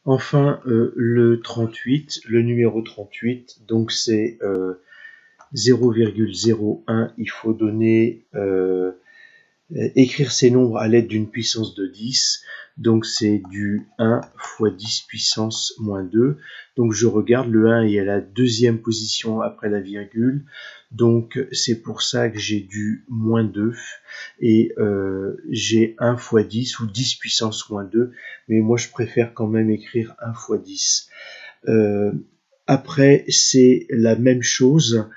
Enfin, le 38, le numéro 38, donc c'est 0,01, il faut donner, écrire ces nombres à l'aide d'une puissance de 10, donc c'est du 1 fois 10 puissance moins 2, donc je regarde, le 1 est à la deuxième position après la virgule, donc c'est pour ça que j'ai du moins 2, et j'ai 1 fois 10 ou 10 puissance moins 2, mais moi je préfère quand même écrire 1 fois 10. Après, c'est la même chose.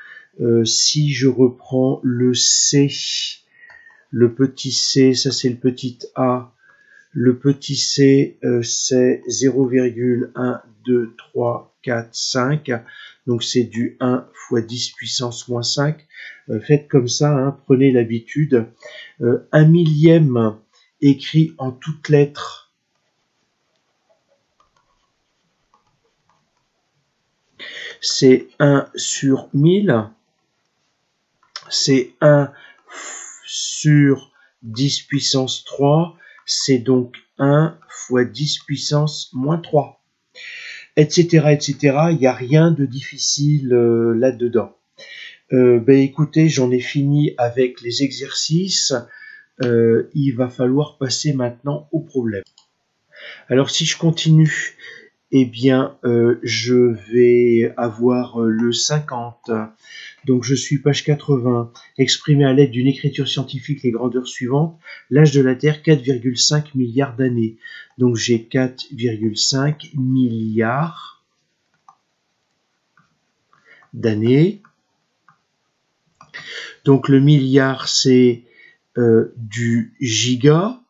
Si je reprends le C, le petit c, ça c'est le petit a, le petit c, c'est 0,1, 2, 3, 4, 5, donc c'est du 1 fois 10 puissance moins 5. Faites comme ça, hein, prenez l'habitude. 1 millième écrit en toutes lettres, c'est 1 sur 1000, c'est 1 sur 10 puissance 3, c'est donc 1 fois 10 puissance moins 3, etc., etc. Il n'y a rien de difficile là-dedans. Écoutez, j'en ai fini avec les exercices. Il va falloir passer maintenant au problème. Alors, si je continue, eh bien, je vais avoir le 50. Donc, je suis page 80. Exprimer à l'aide d'une écriture scientifique les grandeurs suivantes. L'âge de la Terre, 4,5 milliards d'années. Donc, j'ai 4,5 milliards d'années. Donc, le milliard, c'est du giga.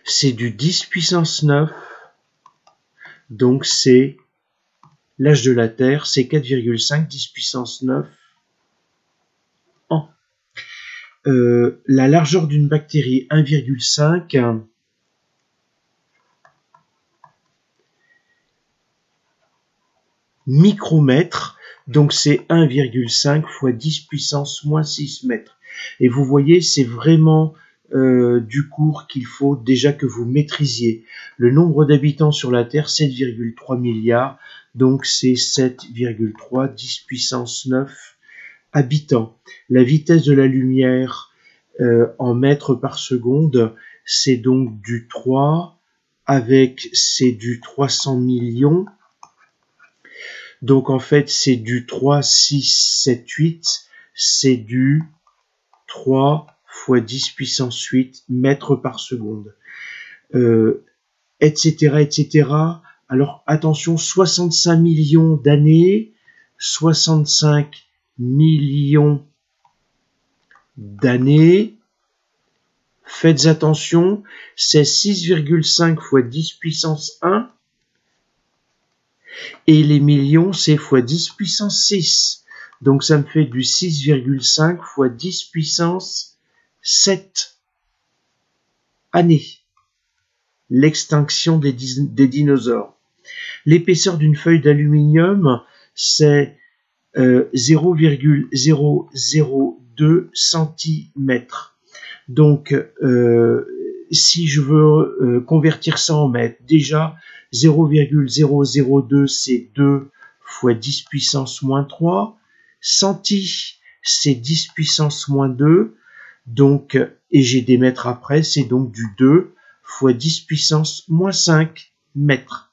C'est du 10 puissance 9. Donc, c'est l'âge de la Terre, c'est 4,5, 10 puissance 9 ans. La largeur d'une bactérie, 1,5 micromètres, donc c'est 1,5 fois 10 puissance moins 6 mètres. Et vous voyez, c'est vraiment du cours qu'il faut déjà que vous maîtrisiez. Le nombre d'habitants sur la Terre, 7,3 milliards, donc c'est 7,3, 10 puissance 9 habitants. La vitesse de la lumière en mètres par seconde, c'est donc du 3, c'est du 300 millions. Donc en fait, c'est du 3, 6, 7, 8, c'est du 3 fois 10 puissance 8 mètres par seconde, etc., etc. Alors attention, 65 millions d'années, 65 millions d'années. Faites attention, c'est 6,5 fois 10 puissance 1. Et les millions, c'est fois 10 puissance 6. Donc ça me fait du 6,5 fois 10 puissance 7 années. L'extinction des dinosaures. L'épaisseur d'une feuille d'aluminium, c'est 0,002 cm. Donc, si je veux convertir ça en mètres, déjà 0,002 c'est 2 fois 10 puissance moins 3, centi c'est 10 puissance moins 2, donc, et j'ai des mètres après, c'est donc du 2 fois 10 puissance moins 5 mètres.